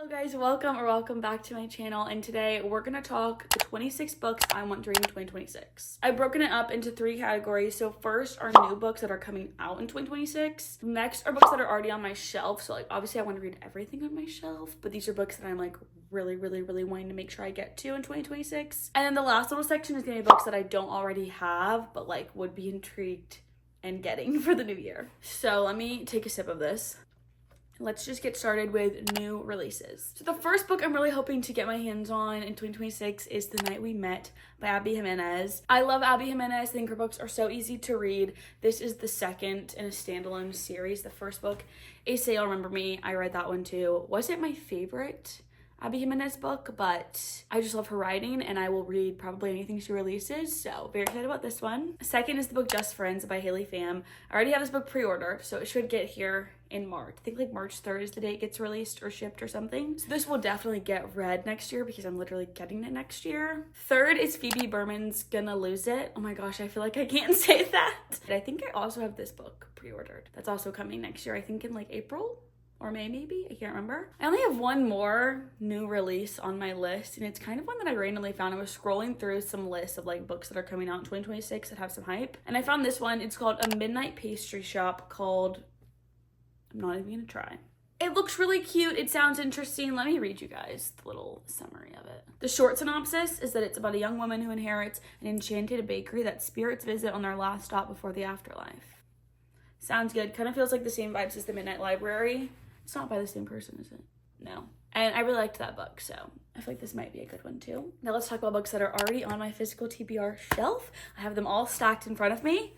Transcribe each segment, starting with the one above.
Guys, welcome back to my channel, and today we're gonna talk the 26 books I want to read in 2026. I've broken it up into 3 categories. So first are new books that are coming out in 2026. Next are books that are already on my shelf. So like obviously I want to read everything on my shelf, but these are books that I'm like really wanting to make sure I get to in 2026. And then the last little section is gonna be books that I don't already have, but like would be intrigued and getting for the new year. So let me take a sip of this. Let's just get started with new releases. So the first book I'm really hoping to get my hands on in 2026 is The Night We Met by Abby Jimenez. I love Abby Jimenez. I think her books are so easy to read. This is the second in a standalone series. The first book is Say You'll Remember Me. I read that one too. Wasn't my favorite Abby Jimenez book, but I just love her writing and I will read probably anything she releases, so very excited about this one. Second is the book Just Friends by Haley Pham. I already have this book pre-ordered, so it should get here in March. I think like March 3rd is the day it gets released or shipped or something. So this will definitely get read next year because I'm literally getting it next year. Third is Phoebe Berman's Gonna Lose It. Oh my gosh, I feel like I can't say that. And I think I also have this book pre-ordered. That's also coming next year, I think in like April or May maybe, I can't remember. I only have one more new release on my list, and it's kind of one that I randomly found. I was scrolling through some lists of like books that are coming out in 2026 that have some hype, and I found this one. It's called A Midnight Pastry Shop called, I'm not even gonna try. It looks really cute. It sounds interesting. Let me read you guys the little summary of it. The short synopsis is that it's about a young woman who inherits an enchanted bakery that spirits visit on their last stop before the afterlife. Sounds good. Kind of feels like the same vibes as The Midnight Library. It's not by the same person, is it? No. And I really liked that book, so I feel like this might be a good one too. Now let's talk about books that are already on my physical TBR shelf. I have them all stacked in front of me.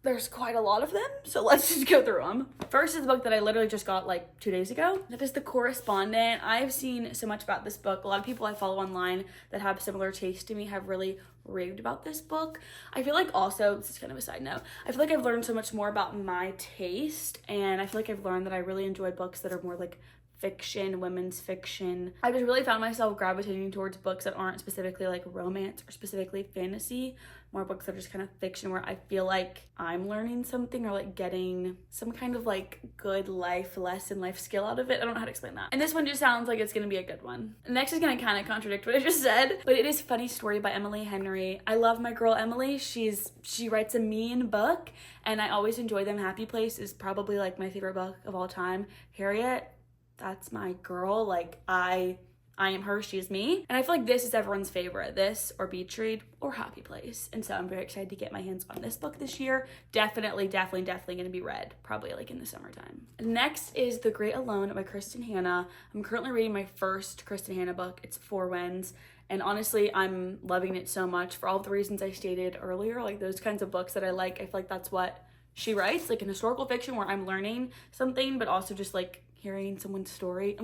There's quite a lot of them, so let's just go through them. First is the book that I literally just got like 2 days ago. That is The Correspondent. I've seen so much about this book. A lot of people I follow online that have similar taste to me have really raved about this book. I feel like also, this is kind of a side note, I feel like I've learned so much more about my taste, and I feel like I've learned that I really enjoy books that are more like fiction, women's fiction. I just really found myself gravitating towards books that aren't specifically like romance or specifically fantasy, more books that are just kind of fiction where I feel like I'm learning something or like getting some kind of like good life lesson, life skill out of it. I don't know how to explain that. And this one just sounds like it's gonna be a good one. Next is gonna kind of contradict what I just said, but it is Funny Story by Emily Henry. I love my girl Emily. She writes a mean book and I always enjoy them. Happy Place is probably like my favorite book of all time. Harriet, that's my girl. Like I am her, she's me. And I feel like this is everyone's favorite. This or Beach Read or Happy Place. And so I'm very excited to get my hands on this book this year. Definitely gonna be read, probably like in the summertime. Next is The Great Alone by Kristen Hanna. I'm currently reading my first Kristen Hanna book. It's Four Winds. And honestly, I'm loving it so much for all the reasons I stated earlier, like those kinds of books that I like. I feel like that's what she writes, like an historical fiction where I'm learning something, but also just like hearing someone's story.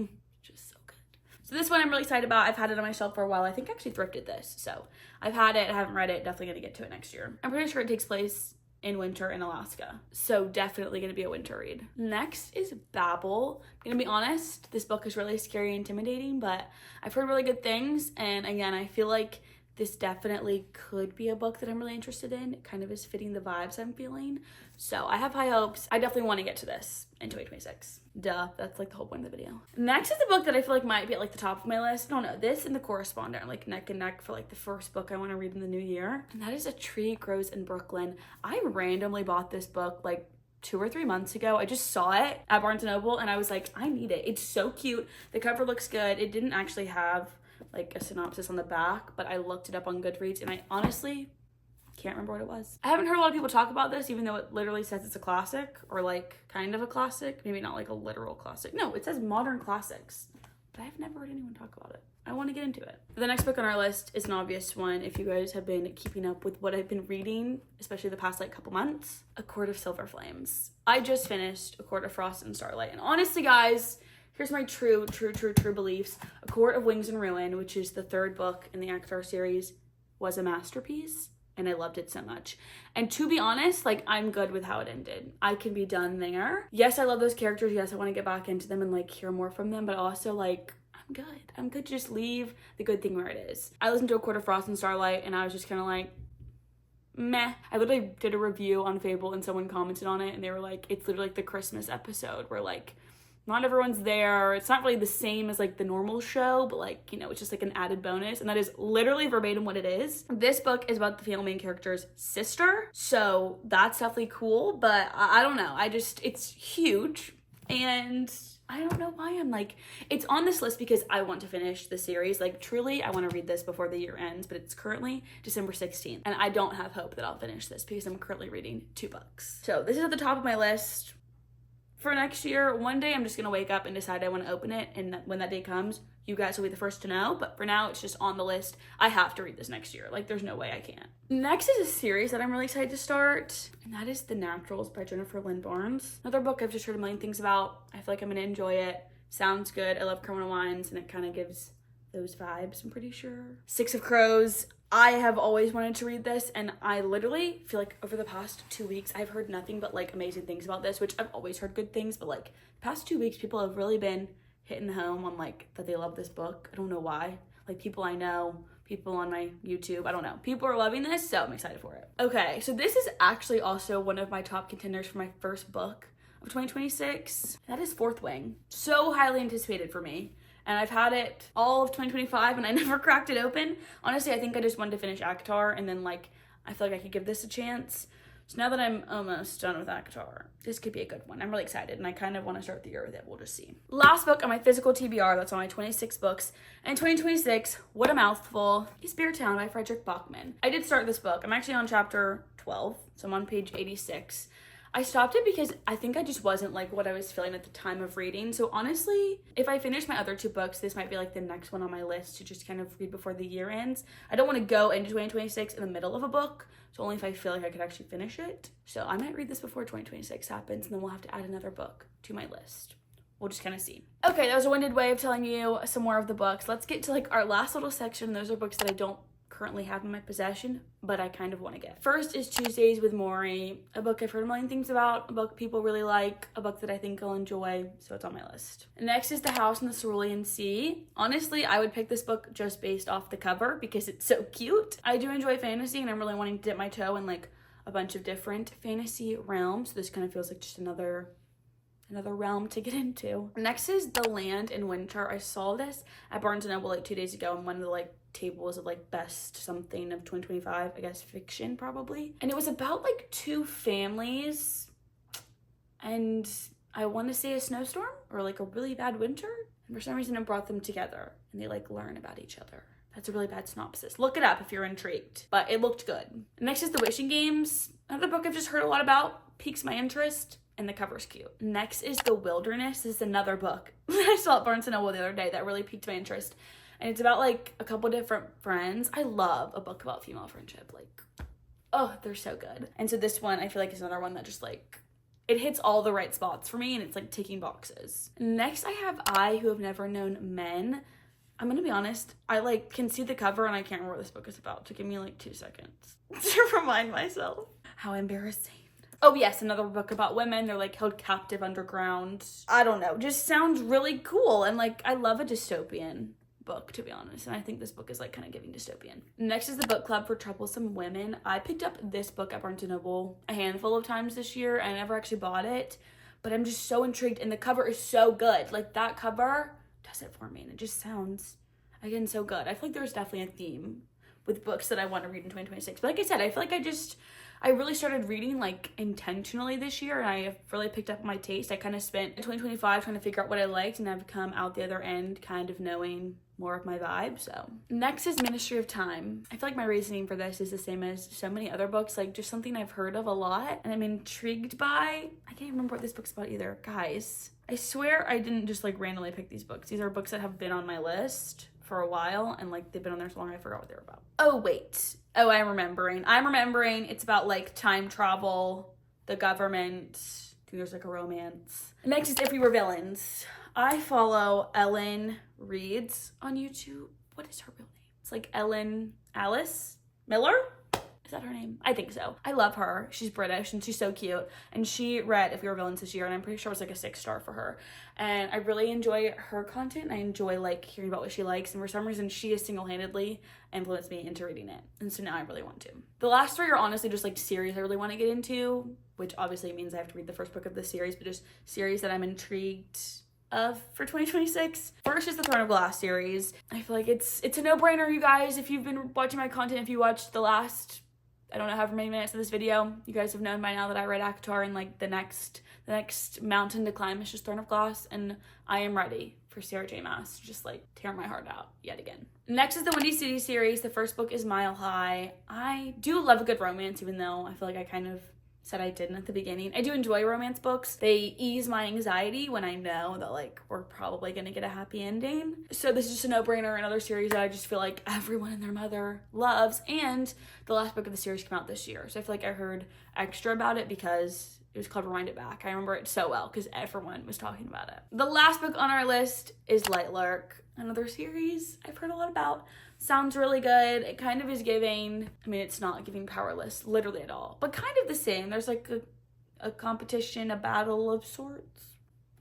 Just so good. So this one I'm really excited about. I've had it on my shelf for a while. I think I actually thrifted this. So I've had it, I haven't read it, definitely gonna get to it next year. I'm pretty sure it takes place in winter in Alaska. So definitely gonna be a winter read. Next is Babel. I'm gonna be honest, this book is really scary and intimidating, but I've heard really good things. And again, I feel like this definitely could be a book that I'm really interested in. It kind of is fitting the vibes I'm feeling. So I have high hopes. I definitely want to get to this in 2026. Duh, that's like the whole point of the video. Next is the book that I feel like might be at like the top of my list. I don't know, this and The Correspondent are like neck and neck for like the first book I want to read in the new year. And that is A Tree Grows in Brooklyn. I randomly bought this book like 2 or 3 months ago. I just saw it at Barnes & Noble and I was like, I need it. It's so cute. The cover looks good. It didn't actually have like a synopsis on the back, but I looked it up on Goodreads and I honestly can't remember what it was. I haven't heard a lot of people talk about this, even though it literally says it's a classic or like kind of a classic, maybe not like a literal classic. No, it says modern classics, but I've never heard anyone talk about it. I want to get into it. The next book on our list is an obvious one if you guys have been keeping up with what I've been reading, especially the past like couple months. A Court of Silver Flames. I just finished A Court of Frost and Starlight, and honestly guys, here's my true beliefs. A Court of Wings and Ruin, which is the 3rd book in the ACOTAR series, was a masterpiece, and I loved it so much. And to be honest, like I'm good with how it ended. I can be done there. Yes, I love those characters. Yes, I want to get back into them and like hear more from them, but also like I'm good. I'm good to just leave the good thing where it is. I listened to A Court of Frost and Starlight and I was just kind of like, meh. I literally did a review on Fable and someone commented on it and they were like, it's literally like the Christmas episode where like not everyone's there. It's not really the same as like the normal show, but like, you know, it's just like an added bonus. And that is literally verbatim what it is. This book is about the female main character's sister. So that's definitely cool, but I don't know. It's huge. And I don't know why I'm like, it's on this list because I want to finish the series. Like truly, I want to read this before the year ends, but it's currently December 16th. And I don't have hope that I'll finish this because I'm currently reading 2 books. So this is at the top of my list. For next year, one day I'm just gonna wake up and decide I want to open it, and when that day comes, you guys will be the first to know. But for now, it's just on the list. I have to read this next year. Like, there's no way I can't. Next is a series that I'm really excited to start, and that is The Naturals by Jennifer Lynn Barnes. Another book I've just heard a million things about. I feel like I'm gonna enjoy it. Sounds good. I love Criminal Minds, and it kind of gives those vibes, I'm pretty sure. Six of Crows. I have always wanted to read this, and I literally feel like over the past 2 weeks, I've heard nothing but like amazing things about this, which I've always heard good things, but like the past 2 weeks, people have really been hitting home on like that they love this book. I don't know why. Like people I know, people on my YouTube, I don't know. People are loving this, so I'm excited for it. Okay, so this is actually also one of my top contenders for my first book of 2026. That is Fourth Wing. So highly anticipated for me. And I've had it all of 2025 and I never cracked it open. Honestly, I think I just wanted to finish ACOTAR and then like, I feel like I could give this a chance. So now that I'm almost done with ACOTAR, this could be a good one. I'm really excited and I kind of want to start the year with it. We'll just see. Last book on my physical TBR, that's on my 26 books. And 2026, what a mouthful, is Beer Town by Frederick Bachman. I did start this book. I'm actually on chapter 12, so I'm on page 86. I stopped it because I think I just wasn't like what I was feeling at the time of reading. So honestly, if I finish my other 2 books, this might be like the next one on my list to just kind of read before the year ends. I don't want to go into 2026 in the middle of a book, so only if I feel like I could actually finish it. So I might read this before 2026 happens, and then we'll have to add another book to my list. We'll just kind of see. Okay, that was a winded way of telling you some more of the books. Let's get to like our last little section. Those are books that I don't currently have in my possession, but I kind of want to get. First is Tuesdays with Maury, a book I've heard a million things about, a book people really like, a book that I think I'll enjoy, so it's on my list. Next is The House in the Cerulean Sea. Honestly, I would pick this book just based off the cover because it's so cute. I do enjoy fantasy and I'm really wanting to dip my toe in like a bunch of different fantasy realms, so this kind of feels like just another realm to get into. Next is The Land in Winter. I saw this at Barnes & Noble like 2 days ago in one of the like tables of like best something of 2025, I guess fiction probably. And it was about like 2 families and I want to say a snowstorm or like a really bad winter. And for some reason it brought them together and they like learn about each other. That's a really bad synopsis. Look it up if you're intrigued, but it looked good. Next is The Wishing Games. Another book I've just heard a lot about, piques my interest, and the cover's cute. Next is The Wilderness. This is another book that I saw at Barnes & Noble the other day that really piqued my interest. And it's about like a couple different friends. I love a book about female friendship. Like, oh, they're so good. And so this one I feel like is another one that just like, it hits all the right spots for me and it's like ticking boxes. Next I have I Who Have Never Known Men. I'm gonna be honest, I like can see the cover and I can't remember what this book is about. So give me like 2 seconds to remind myself. How embarrassing. Oh yes, another book about women. They're like held captive underground. I don't know, just sounds really cool. And like, I love a dystopian book, to be honest, and I think this book is like kind of giving dystopian. Next is The Book Club for Troublesome Women. I picked up this book at Barnes & Noble a handful of times this year and I never actually bought it, but I'm just so intrigued and the cover is so good. Like that cover does it for me and it just sounds, again, so good. I feel like there's definitely a theme with books that I want to read in 2026, but like I said, I feel like I really started reading like intentionally this year and I have really picked up my taste. I kind of spent 2025 trying to figure out what I liked and I've come out the other end kind of knowing more of my vibe. So next is Ministry of Time. I feel like my reasoning for this is the same as so many other books, like just something I've heard of a lot and I'm intrigued by. I can't remember what this book's about either. Guys, I swear I didn't just like randomly pick these books. These are books that have been on my list for a while and like they've been on there so long I forgot what they were about. Oh wait. Oh, I'm remembering. It's about like time travel, the government. I think there's like a romance. Next is If We Were Villains. I follow Ellen Reads on YouTube. What is her real name? It's like Ellen Alice Miller? Is that her name? I think so. I love her. She's British and she's so cute. And she read If We Were Villains this year and I'm pretty sure it was like a 6-star for her. And I really enjoy her content. I enjoy like hearing about what she likes. And for some reason, she has single-handedly influenced me into reading it. And so now I really want to. The last 3 are honestly just like series I really want to get into, which obviously means I have to read the first book of the series, but just series that I'm intrigued of for 2026. First is the Throne of Glass series. I feel like it's a no-brainer, you guys. If you've been watching my content, if you watched the last, I don't know, however many minutes of this video, you guys have known by now that I read ACOTAR, and like the next mountain to climb is just Throne of Glass, and I am ready for Sarah J. Maas to just like tear my heart out yet again. Next is the Windy City series. The first book is Mile High. I do love a good romance, even though I feel like I kind of said I didn't at the beginning. I do enjoy romance books. They ease my anxiety when I know that like we're probably gonna get a happy ending. So this is just a no-brainer, another series that I just feel like everyone and their mother loves, and the last book of the series came out this year. So I feel like I heard extra about it because it was called Rewind It Back. I remember it so well because everyone was talking about it. The last book on our list is Light Lark, another series I've heard a lot about. Sounds really good. It kind of is giving, I mean, it's not giving Powerless literally at all, but kind of the same. There's like a competition, a battle of sorts.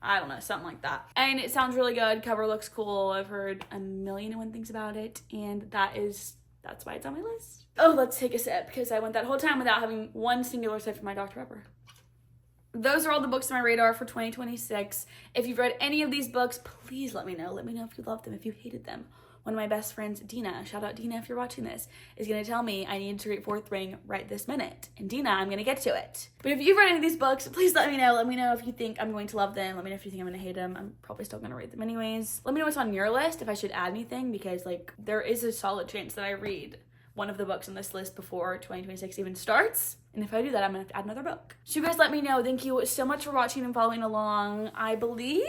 I don't know, something like that. And it sounds really good. Cover looks cool. I've heard a million and one things about it, and that's why it's on my list. Oh, let's take a sip because I went that whole time without having one singular sip from my Dr. Pepper. Those are all the books on my radar for 2026. If you've read any of these books, please let me know. Let me know if you loved them, if you hated them. One of my best friends, Dina, shout out Dina if you're watching this, is going to tell me I need to read Fourth Ring right this minute. And Dina, I'm going to get to it. But if you've read any of these books, please let me know. Let me know if you think I'm going to love them. Let me know if you think I'm going to hate them. I'm probably still going to read them anyways. Let me know what's on your list, if I should add anything, because like there is a solid chance that I read one of the books on this list before 2026 even starts. And if I do that, I'm going to have to add another book. So you guys let me know. Thank you so much for watching and following along. I believe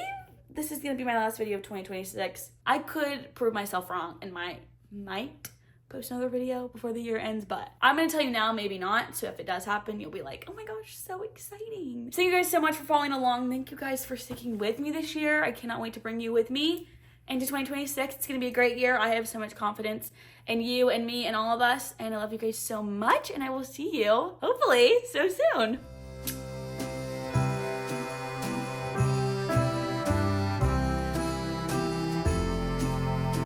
this is going to be my last video of 2026. I could prove myself wrong and might post another video before the year ends, but I'm going to tell you now, maybe not. So if it does happen, you'll be like, oh my gosh, so exciting. Thank you guys so much for following along. Thank you guys for sticking with me this year. I cannot wait to bring you with me into 2026. It's going to be a great year. I have so much confidence in you and me and all of us, and I love you guys so much, and I will see you hopefully so soon.